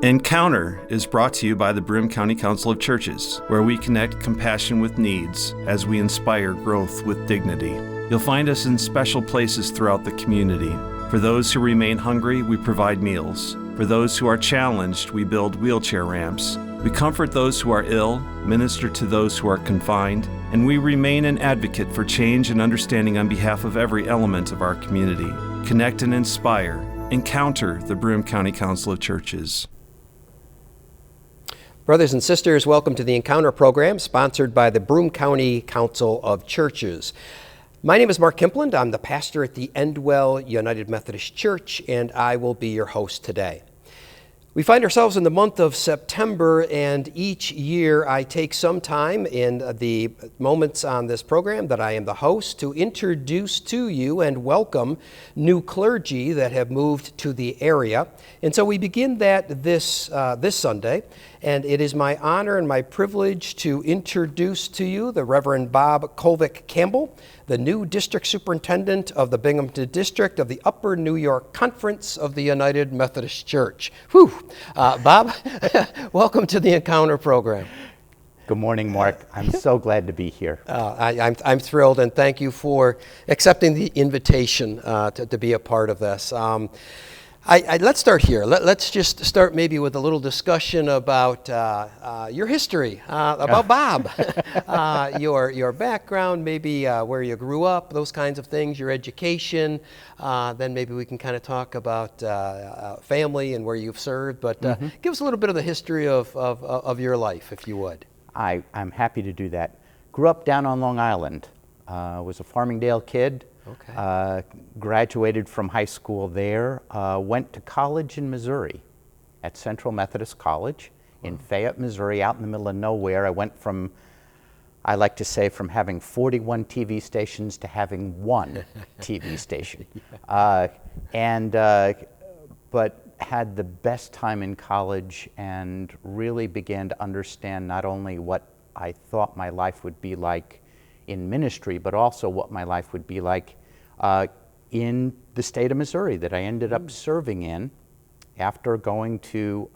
Encounter is brought to you by the Broome County Council of Churches, where we connect compassion with needs as we inspire growth with dignity. You'll find us in special places throughout the community. For those who remain hungry, we provide meals. For those who are challenged, we build wheelchair ramps. We comfort those who are ill, minister to those who are confined, and we remain an advocate for change and understanding on behalf of every element of our community. Connect and inspire. Encounter the Broome County Council of Churches. Brothers and sisters, welcome to the Encounter program sponsored by the Broome County Council of Churches. My name is Mark Kimpland. I'm the pastor at the Endwell United Methodist Church, and I will be your host today. We find ourselves in the month of September, and each year I take some time in the moments on this program that I am the host to introduce to you and welcome new clergy that have moved to the area. And so we begin that this Sunday, and it is my honor and my privilege to introduce to you the Reverend Bob Kolvick-Campbell, the new district superintendent of the Binghamton district of the Upper New York Conference of the United Methodist Church. Whew. Bob, welcome to the Encounter program. Good morning, Mark. I'm so glad to be here. I'm thrilled, and thank you for accepting the invitation to be a part of this. Let's start here. Let's just start maybe with a little discussion about your history, about Bob, your background, maybe where you grew up, those kinds of things, your education. Then maybe we can kind of talk about family and where you've served. But give us a little bit of the history of your life, if you would. I'm happy to do that. Grew up down on Long Island. Was a Farmingdale kid. Okay. Graduated from high school there, went to college in Missouri at Central Methodist College in Fayette, Missouri, out in the middle of nowhere. I went from, I like to say, from having 41 TV stations to having one TV station. But had the best time in college and really began to understand not only what I thought my life would be like in ministry, but also what my life would be like in the state of Missouri that I ended up serving in after going to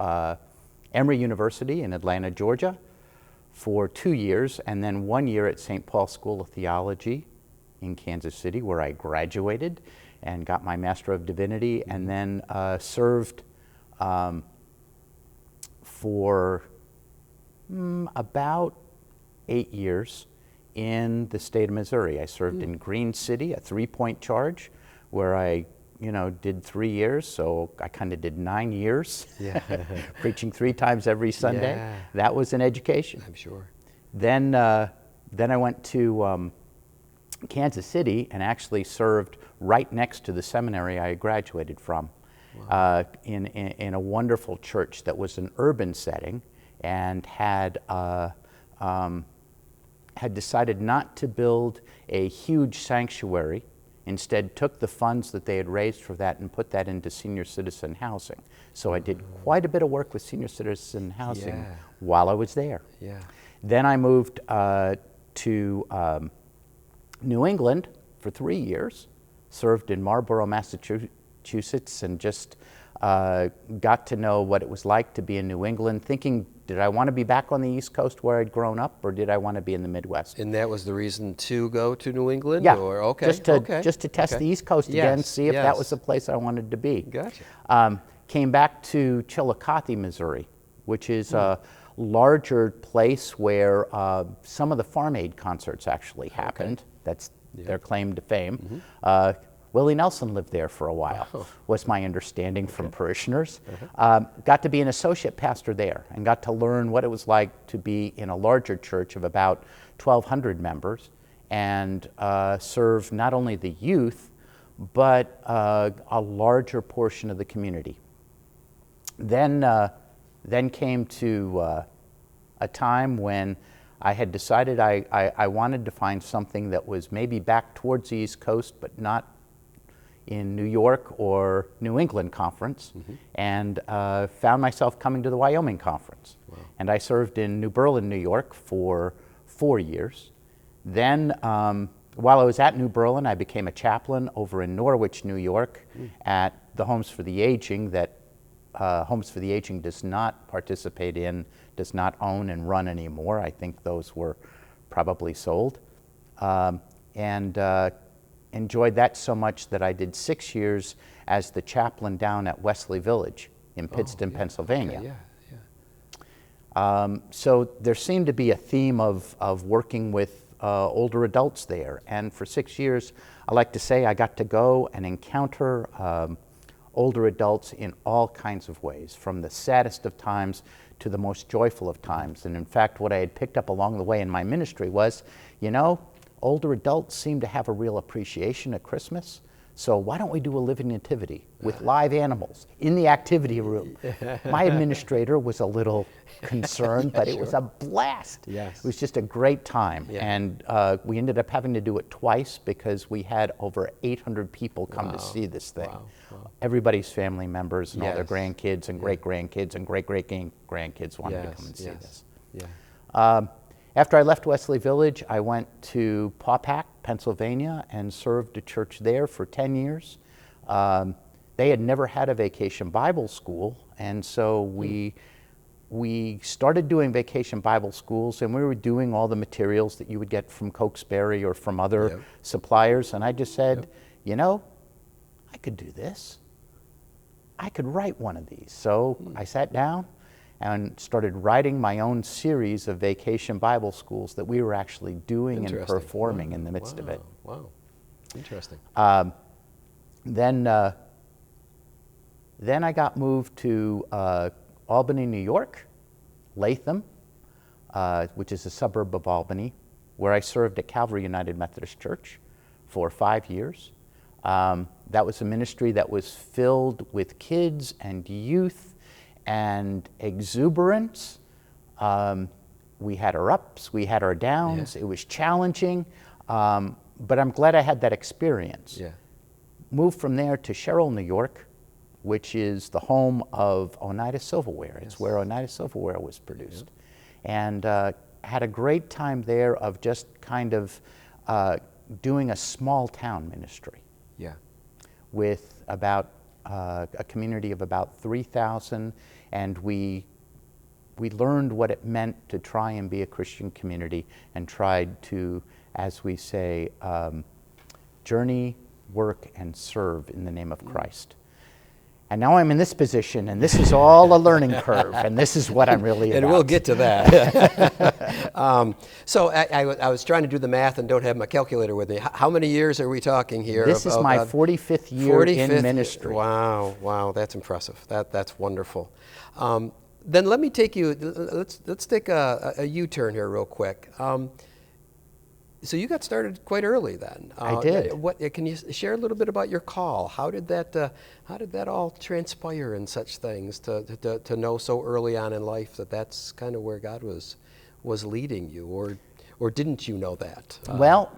Emory University in Atlanta, Georgia for 2 years, and then 1 year at St. Paul School of Theology in Kansas City, where I graduated and got my Master of Divinity, and then served for about 8 years in the state of Missouri. I served in Green City, a 3-point charge, where I, did 3 years, so I kind of did 9 years, preaching 3 times every Sunday. Yeah. That was an education. I'm sure. Then I went to Kansas City and actually served right next to the seminary I graduated from. Wow. In a wonderful church that was an urban setting and had decided not to build a huge sanctuary, instead took the funds that they had raised for that and put that into senior citizen housing. So I did quite a bit of work with senior citizen housing while I was there. Yeah. Then I moved to New England for 3 years, served in Marlborough, Massachusetts, and just got to know what it was like to be in New England, thinking, did I want to be back on the East Coast where I'd grown up, or did I want to be in the Midwest? And that was the reason to go to New England? Yeah, or, okay, just to test the East Coast again, see if that was the place I wanted to be. Gotcha. Came back to Chillicothe, Missouri, which is a larger place where some of the Farm Aid concerts actually happened. That's their claim to fame. Willie Nelson lived there for a while, was my understanding from parishioners. Got to be an associate pastor there and got to learn what it was like to be in a larger church of about 1,200 members and serve not only the youth, but a larger portion of the community. Then came to a time when I had decided I wanted to find something that was maybe back towards the East Coast, but not in New York or New England Conference, and found myself coming to the Wyoming Conference. Wow. And I served in New Berlin, New York for 4 years. Then, while I was at New Berlin, I became a chaplain over in Norwich, New York, at the Homes for the Aging that Homes for the Aging does not participate in, does not own and run anymore. I think those were probably sold. And enjoyed that so much that I did 6 years as the chaplain down at Wesley Village in Pittston, Pennsylvania. Okay, yeah. So there seemed to be a theme of working with older adults there. And for 6 years, I like to say I got to go and encounter older adults in all kinds of ways, from the saddest of times to the most joyful of times. And in fact, what I had picked up along the way in my ministry was, older adults seem to have a real appreciation at Christmas. So why don't we do a living nativity with live animals in the activity room? My administrator was a little concerned, but it was a blast. Yes. It was just a great time. Yeah. And we ended up having to do it twice because we had over 800 people come to see this thing. Wow. Everybody's family members and all their Yes. grandkids and great-grandkids and great-great-grandkids wanted to come and see this. Yeah. After I left Wesley Village, I went to Paupack, Pennsylvania, and served a church there for 10 years. They had never had a vacation Bible school, and so we started doing vacation Bible schools, and we were doing all the materials that you would get from Cokesbury or from other suppliers, and I just said, I could do this. I could write one of these. So I sat down and started writing my own series of vacation Bible schools that we were actually doing and performing in the midst of it. Wow, interesting. Then I got moved to Albany, New York, Latham, which is a suburb of Albany, where I served at Calvary United Methodist Church for 5 years. That was a ministry that was filled with kids and youth and exuberance. We had our ups, we had our downs. It was challenging, but I'm glad I had that experience. Yeah. Moved from there to Sherrill, New York, which is the home of Oneida Silverware. It's where Oneida Silverware was produced. And had a great time there of just kind of doing a small town ministry. Yeah. With about a community of about 3,000, and we learned what it meant to try and be a Christian community and tried to, as we say, journey, work, and serve in the name of Christ. And now I'm in this position, and this is all a learning curve, and this is what I'm really about. And we'll get to that. So I was trying to do the math and don't have my calculator with me. How many years are we talking here? This is my 45th year in ministry. Wow, that's impressive. That's wonderful. Then let me take you, let's take a U-turn here real quick. So you got started quite early then. I did. Can you share a little bit about your call? How did that all transpire in such things to know so early on in life that that's kind of where God was leading you, or didn't you know that? Well,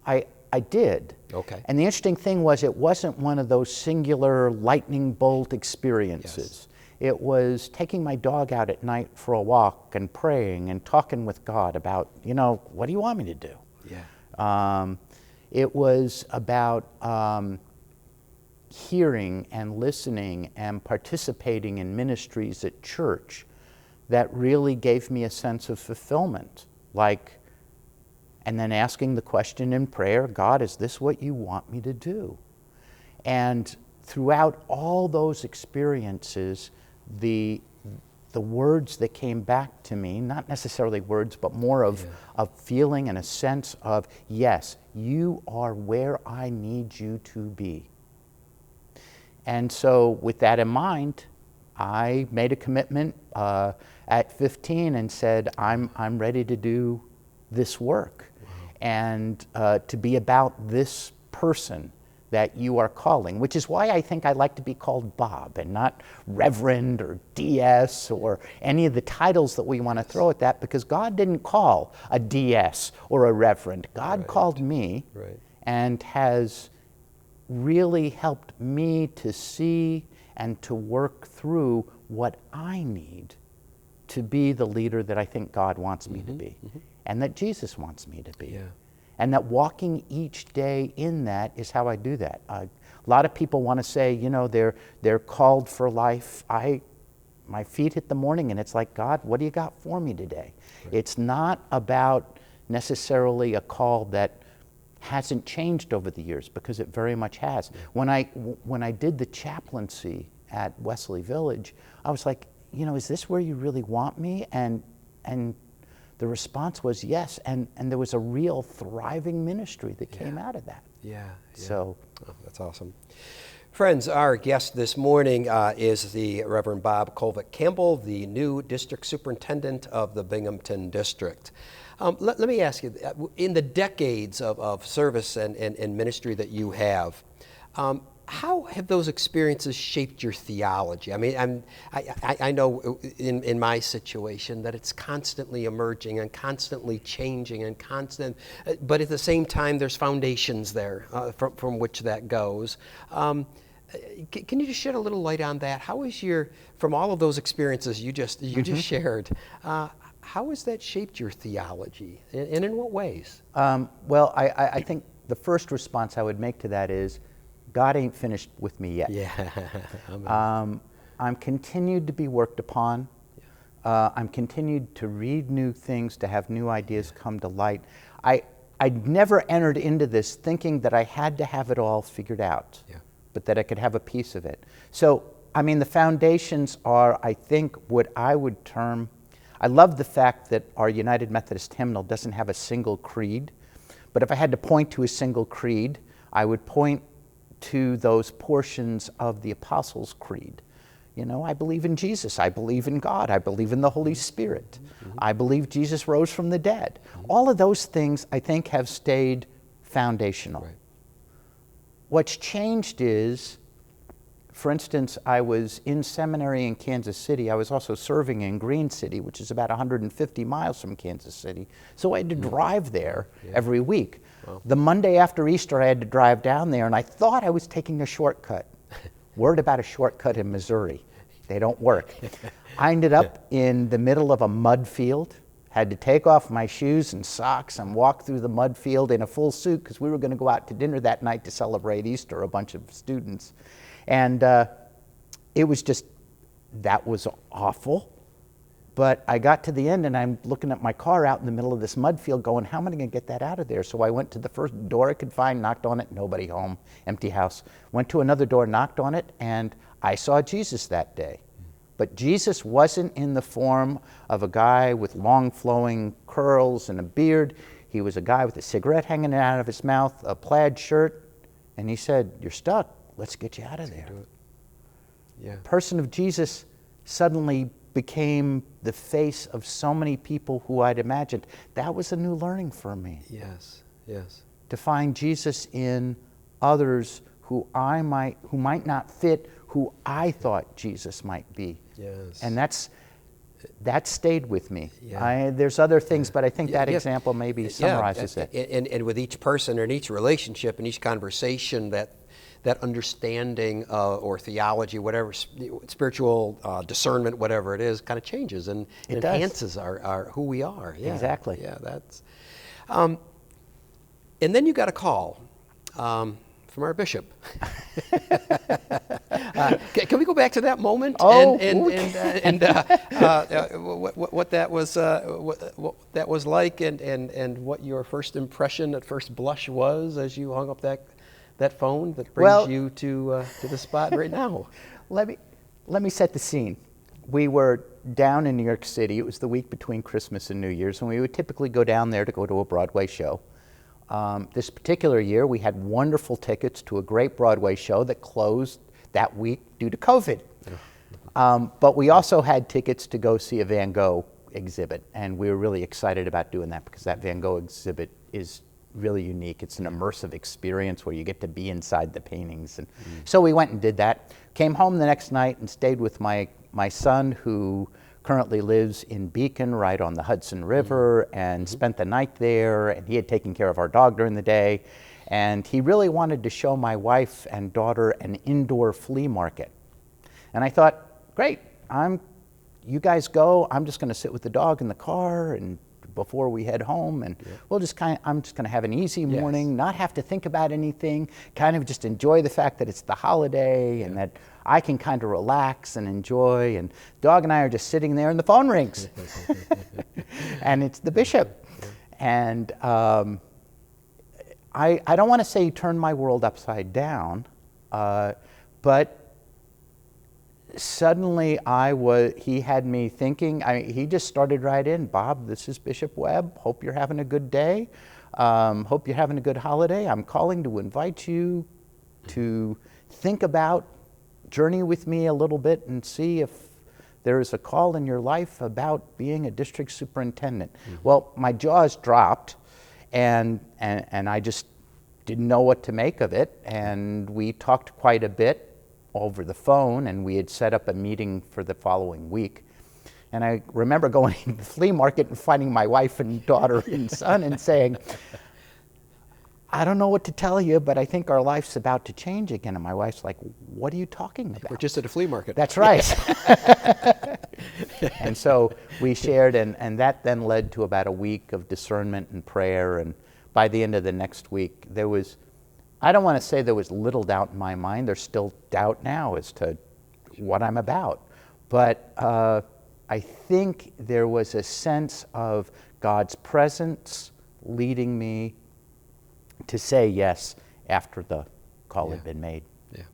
I did. Okay. And the interesting thing was it wasn't one of those singular lightning bolt experiences. It was taking my dog out at night for a walk and praying and talking with God about, what do you want me to do? Yeah. It was about hearing and listening and participating in ministries at church that really gave me a sense of fulfillment. And then asking the question in prayer, God, is this what you want me to do? And throughout all those experiences, the words that came back to me, not necessarily words, but more of feeling and a sense of, yes, you are where I need you to be. And so with that in mind, I made a commitment at 15 and said, I'm ready to do this work. Wow. And to be about this person that you are calling, which is why I think I like to be called Bob and not Reverend or DS or any of the titles that we want to throw at that, because God didn't call a DS or a Reverend. God called me and has really helped me to see and to work through what I need to be the leader that I think God wants me to be and that Jesus wants me to be. Yeah. And that walking each day in that is how I do that. A lot of people want to say, you know, they're called for life. My feet hit the morning and it's like, God, what do you got for me today? Right. It's not about necessarily a call that hasn't changed over the years, because it very much has. Yeah. When I did the chaplaincy at Wesley Village, I was like, you know, is this where you really want me? And the response was yes, and there was a real thriving ministry that came out of that. Yeah. So, that's awesome. Friends, our guest this morning is the Reverend Bob Kolvick-Campbell, the new district superintendent of the Binghamton district. Let me ask you, in the decades of service and ministry that you have, how have those experiences shaped your theology? I mean, I know in my situation that it's constantly emerging and constantly changing and but at the same time, there's foundations there from which that goes. Can you just shed a little light on that? How is from all of those experiences you just shared, how has that shaped your theology, and in what ways? Well, I think the first response I would make to that is, God ain't finished with me yet. Yeah. I'm continued to be worked upon. I'm continued to read new things, to have new ideas come to light. I never entered into this thinking that I had to have it all figured out, but that I could have a piece of it. So, I mean, the foundations are, I think, what I would term, I love the fact that our United Methodist hymnal doesn't have a single creed, but if I had to point to a single creed, I would point to those portions of the Apostles' Creed. You know, I believe in Jesus, I believe in God, I believe in the Holy Spirit, I believe Jesus rose from the dead. All of those things, I think, have stayed foundational. Right. What's changed is, for instance, I was in seminary in Kansas City. I was also serving in Green City, which is about 150 miles from Kansas City. So I had to drive there every week. Wow. The Monday after Easter, I had to drive down there, and I thought I was taking a shortcut. Word about a shortcut in Missouri. They don't work. I ended up in the middle of a mud field, had to take off my shoes and socks and walk through the mud field in a full suit because we were going to go out to dinner that night to celebrate Easter, a bunch of students. And it was just, that was awful. But I got to the end and I'm looking at my car out in the middle of this mud field going, how am I going to get that out of there? So I went to the first door I could find, knocked on it, nobody home, empty house. Went to another door, knocked on it, and I saw Jesus that day. But Jesus wasn't in the form of a guy with long flowing curls and a beard. He was a guy with a cigarette hanging out of his mouth, a plaid shirt, and he said, you're stuck, let's get you out of there. Yeah. Person of Jesus suddenly became the face of so many people who I'd imagined. That was a new learning for me. Yes. To find Jesus in others who might not fit who I thought Jesus might be. Yes. And that stayed with me. Yeah. There's other things, but I think that example maybe summarizes it. And with each person and each relationship and each conversation, that understanding or theology, whatever, spiritual discernment, whatever it is, kind of changes and enhances our who we are. Yeah. Exactly. Yeah, that's. And then you got a call from our bishop. Can we go back to that moment? Oh, What that was like, and what your first impression at first blush was as you hung up that phone that brings you to the spot right now. Let me set the scene. We were down in New York City. It was the week between Christmas and New Year's, and we would typically go down there to go to a Broadway show. This particular year, we had wonderful tickets to a great Broadway show that closed that week due to COVID. But we also had tickets to go see a Van Gogh exhibit, and we were really excited about doing that because that Van Gogh exhibit is really unique. It's an immersive experience where you get to be inside the paintings. And so we went and did that. Came home the next night and stayed with my son, who currently lives in Beacon, right on the Hudson River, and spent the night there. And he had taken care of our dog during the day. And he really wanted to show my wife and daughter an indoor flea market. And I thought, great, you guys go. I'm just going to sit with the dog in the car and before we head home, and I'm just going to have an easy morning, not have to think about anything, kind of just enjoy the fact that it's the holiday and that I can kind of relax and enjoy. And dog and I are just sitting there, and the phone rings, and it's the bishop. And I don't want to say he turned my world upside down, but suddenly he had me thinking. He just started right in. Bob, this is Bishop Webb. Hope you're having a good day. Hope you're having a good holiday. I'm calling to invite you to think about, journey with me a little bit and see if there is a call in your life about being a district superintendent. Well, my jaws dropped, and I just didn't know what to make of it. And we talked quite a bit over the phone, and we had set up a meeting for the following week. And I remember going to the flea market and finding my wife and daughter and son and saying, I don't know what to tell you, but I think our life's about to change again. And my wife's like, what are you talking about? We're just at a flea market. That's right. And so we shared, and that then led to about a week of discernment and prayer. And by the end of the next week, I don't want to say there was little doubt in my mind. There's still doubt now as to what I'm about. But I think there was a sense of God's presence leading me to say yes after the call had been made. Yeah.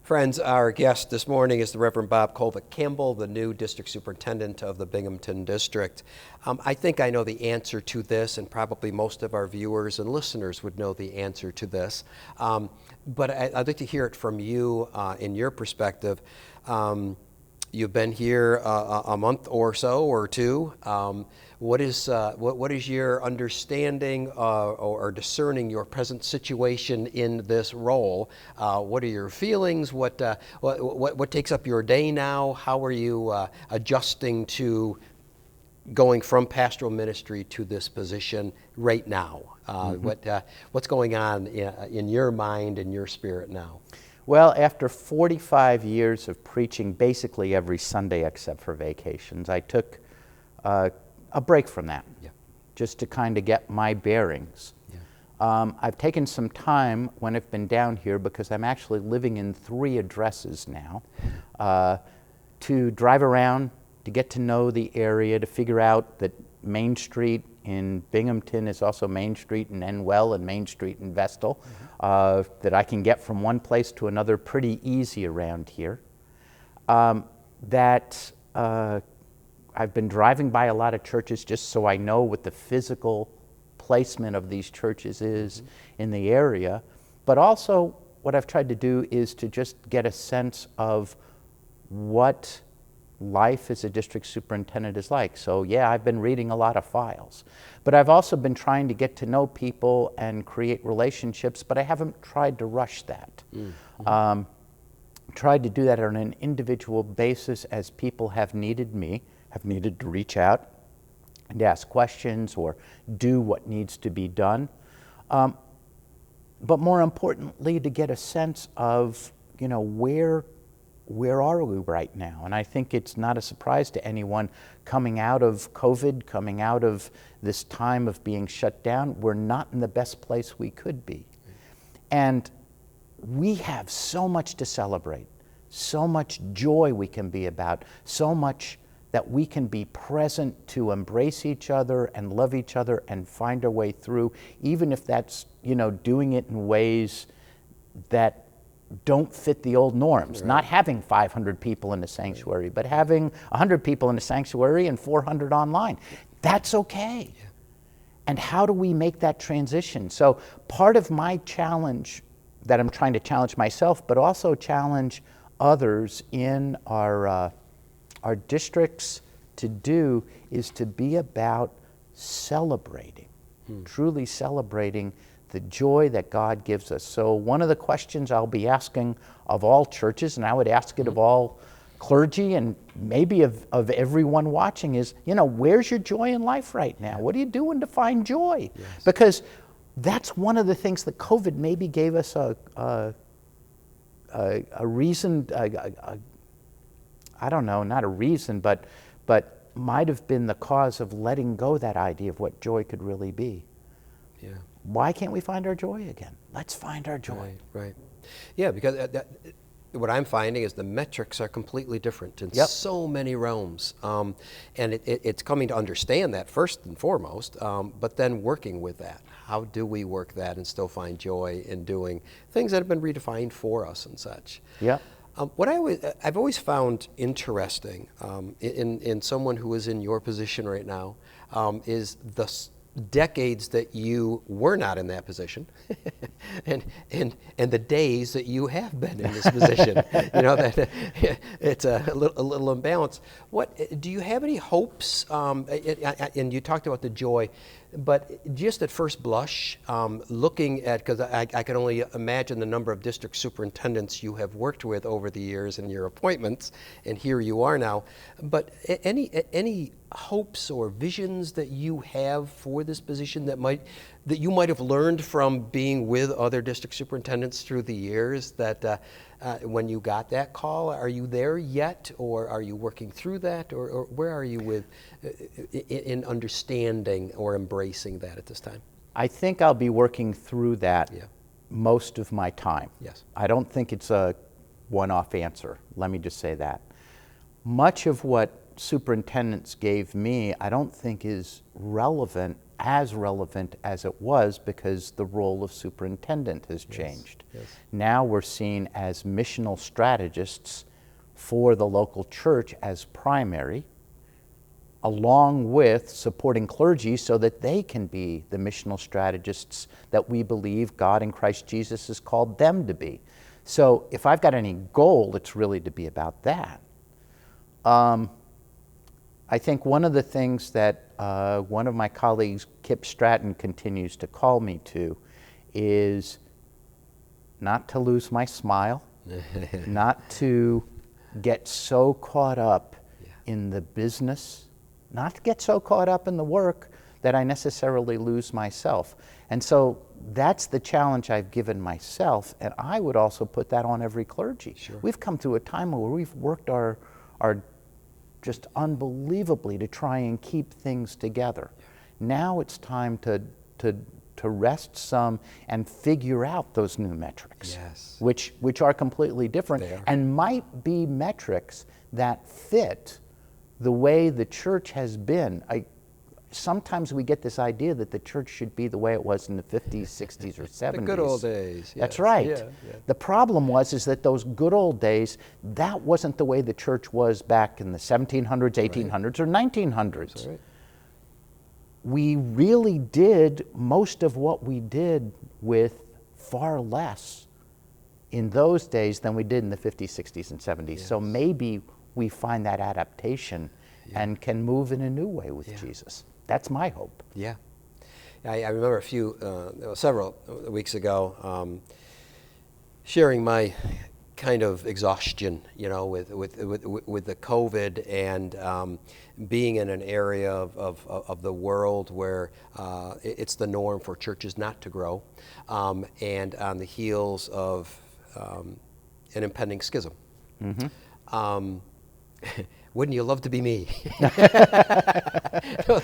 Friends, our guest this morning is the Reverend Bob Kolvick-Campbell, the new district superintendent of the Binghamton district. I think I know the answer to this, and probably most of our viewers and listeners would know the answer to this. But I'd like to hear it from you in your perspective. You've been here a month or so, or two. What is your understanding or discerning your present situation in this role? What are your feelings? What takes up your day now? How are you adjusting to going from pastoral ministry to this position right now? What's going on in your mind and your spirit now? Well, after 45 years of preaching basically every Sunday except for vacations, I took a break from that, just to kind of get my bearings. I've taken some time when I've been down here, because I'm actually living in 3 addresses now, to drive around, to get to know the area, to figure out that Main Street in Binghamton is also Main Street in Endwell and Main Street in Vestal, that I can get from one place to another pretty easy around here. I've been driving by a lot of churches just so I know what the physical placement of these churches is in the area. But also what I've tried to do is to just get a sense of what life as a district superintendent is like. So yeah, I've been reading a lot of files, but I've also been trying to get to know people and create relationships, but I haven't tried to rush that. Tried to do that on an individual basis as people have needed to reach out and ask questions or do what needs to be done. But more importantly, to get a sense of, where are we right now? And I think it's not a surprise to anyone coming out of COVID, coming out of this time of being shut down, we're not in the best place we could be. And we have so much to celebrate, so much joy we can be about, so much that we can be present to embrace each other and love each other and find our way through, even if that's, doing it in ways that don't fit the old norms. Right. Not having 500 people in a sanctuary, but having 100 people in a sanctuary and 400 online. That's okay. Yeah. And how do we make that transition? So part of my challenge that I'm trying to challenge myself, but also challenge others in our districts to do, is to be about celebrating, truly celebrating the joy that God gives us. So one of the questions I'll be asking of all churches, and I would ask it of all clergy and maybe of everyone watching, is, where's your joy in life right now? What are you doing to find joy? Yes. Because that's one of the things that COVID maybe gave us a reason, I don't know, not a reason, but might have been the cause of letting go that idea of what joy could really be. Yeah. Why can't we find our joy again? Let's find our joy. Right. Yeah, because what I'm finding is the metrics are completely different in so many realms. And it's coming to understand that first and foremost, but then working with that. How do we work that and still find joy in doing things that have been redefined for us and such? Yeah. What I've always found interesting in someone who is in your position right now is the decades that you were not in that position, and the days that you have been in this position. That it's a little imbalance. What do you have any hopes? And you talked about the joy, but just at first blush, looking at, because I can only imagine the number of district superintendents you have worked with over the years and your appointments, and here you are now. But any hopes or visions that you have for this position that you might have learned from being with other district superintendents through the years, that when you got that call, are you there yet, or are you working through that, or where are you with in understanding or embracing that at this time? I think I'll be working through that most of my time. Yes. I don't think it's a one-off answer. Let me just say that. Much of what superintendents gave me, I don't think is as relevant as it was, because the role of superintendent has changed. Yes. Now we're seen as missional strategists for the local church as primary, along with supporting clergy so that they can be the missional strategists that we believe God in Christ Jesus has called them to be. So if I've got any goal, it's really to be about that. I think one of the things that one of my colleagues, Kip Stratton, continues to call me to is not to lose my smile, not to get so caught up in the business, not to get so caught up in the work that I necessarily lose myself. And so that's the challenge I've given myself, and I would also put that on every clergy. Sure. We've come to a time where we've worked our just unbelievably to try and keep things together. Now it's time to rest some and figure out those new metrics, which are completely different and might be metrics that fit the way the church has been. Sometimes we get this idea that the church should be the way it was in the 50s, 60s, or 70s. The good old days. Yes. That's right. Yeah. The problem is that those good old days, that wasn't the way the church was back in the 1700s, 1800s, or 1900s. That's right. We really did most of what we did with far less in those days than we did in the 50s, 60s, and 70s. Yes. So maybe we find that adaptation and can move in a new way with Jesus. That's my hope. Yeah. I remember several weeks ago, sharing my kind of exhaustion, with the COVID and being in an area of the world where it's the norm for churches not to grow, and on the heels of an impending schism. Mm-hmm. Wouldn't you love to be me?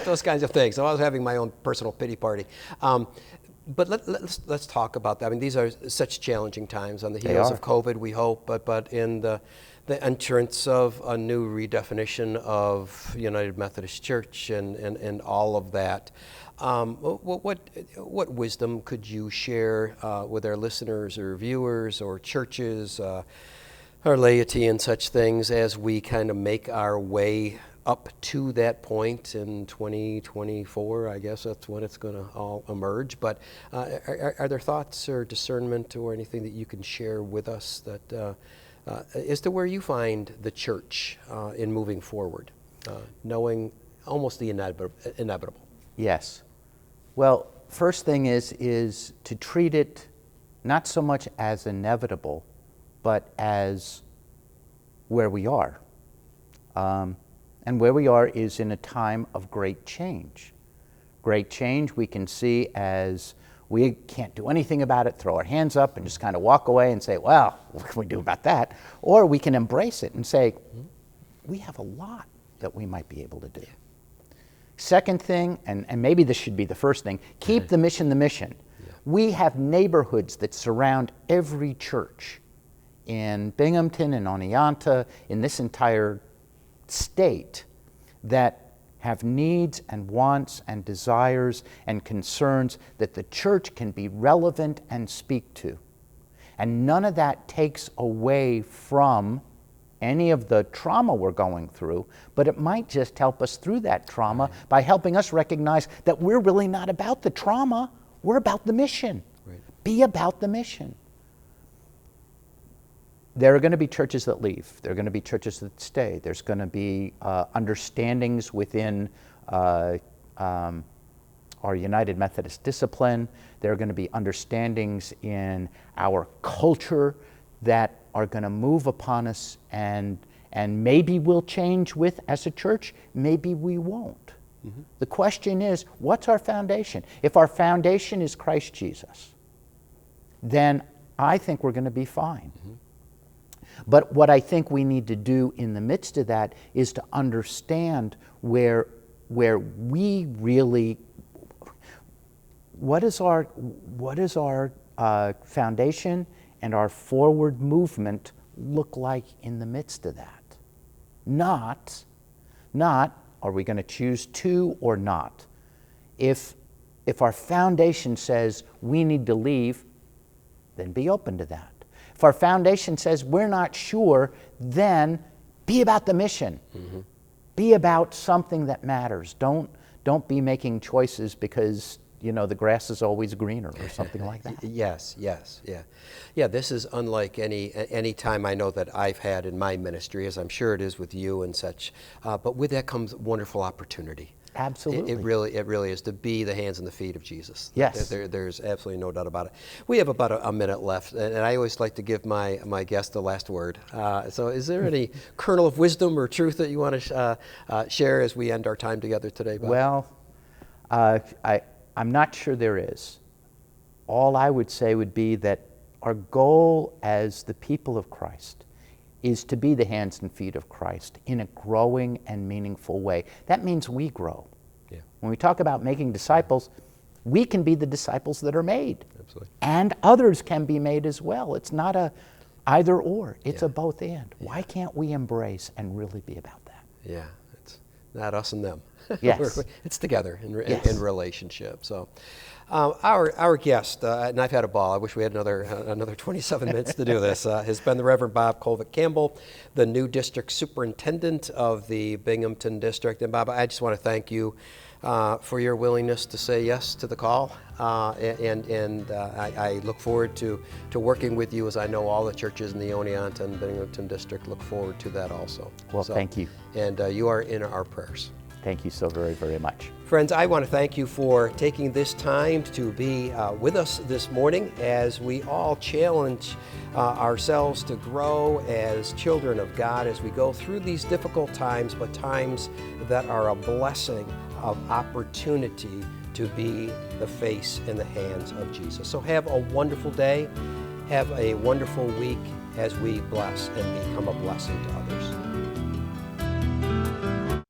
Those kinds of things. So I was having my own personal pity party. But let's talk about that. I mean, these are such challenging times on the heels of COVID, we hope, but in the entrance of a new redefinition of United Methodist Church and all of that. What wisdom could you share with our listeners or viewers or churches, our laity and such things, as we kind of make our way up to that point in 2024? I guess that's when it's going to all emerge. But are there thoughts or discernment or anything that you can share with us that as to where you find the church in moving forward, knowing almost the inevitable? Yes. Well, first thing is to treat it not so much as inevitable, but as where we are. And where we are is in a time of great change. Great change we can see as we can't do anything about it, throw our hands up and just kind of walk away and say, well, what can we do about that? Or we can embrace it and say, we have a lot that we might be able to do. Second thing, and maybe this should be the first thing, keep the mission the mission. Yeah. We have neighborhoods that surround every church in Binghamton and Oneonta, in this entire state, that have needs and wants and desires and concerns that the church can be relevant and speak to. And none of that takes away from any of the trauma we're going through, but it might just help us through that trauma by helping us recognize that we're really not about the trauma, we're about the mission. Right. Be about the mission. There are going to be churches that leave. There are going to be churches that stay. There's going to be understandings within our United Methodist discipline. There are going to be understandings in our culture that are going to move upon us, and maybe we'll change with as a church, maybe we won't. Mm-hmm. The question is, what's our foundation? If our foundation is Christ Jesus, then I think we're going to be fine. Mm-hmm. But what I think we need to do in the midst of that is to understand where we really, what is our foundation and our forward movement look like in the midst of that? Not are we going to choose to or not. If our foundation says we need to leave, then be open to that. If our foundation says we're not sure, then be about the mission. Mm-hmm. Be about something that matters. Don't be making choices because the grass is always greener or something like that. Yes, yeah. This is unlike any time I know that I've had in my ministry, as I'm sure it is with you and such. But with that comes wonderful opportunity. Absolutely. It really is to be the hands and the feet of Jesus. Yes. There's absolutely no doubt about it. We have about a minute left, and I always like to give my guest the last word. So is there any kernel of wisdom or truth that you want to share as we end our time together today, Bob? Well, I'm not sure there is. All I would say would be that our goal as the people of Christ is to be the hands and feet of Christ in a growing and meaningful way. That means we grow. Yeah. When we talk about making disciples, we can be the disciples that are made. Absolutely. And others can be made as well. It's not a either or, it's a both and. Yeah. Why can't we embrace and really be about that? Yeah, it's not us and them. Yes. It's together in relationship. So our guest, and I've had a ball, I wish we had another 27 minutes to do this, has been the Reverend Bob Kolvick-Campbell, the new district superintendent of the Binghamton district. And Bob, I just want to thank you for your willingness to say yes to the call, and I look forward to working with you, as I know all the churches in the Oneonta and Binghamton district look forward to that also. Well, thank you. And you are in our prayers. Thank you so very, very much. Friends, I want to thank you for taking this time to be with us this morning as we all challenge ourselves to grow as children of God as we go through these difficult times, but times that are a blessing of opportunity to be the face and the hands of Jesus. So have a wonderful day. Have a wonderful week as we bless and become a blessing to others.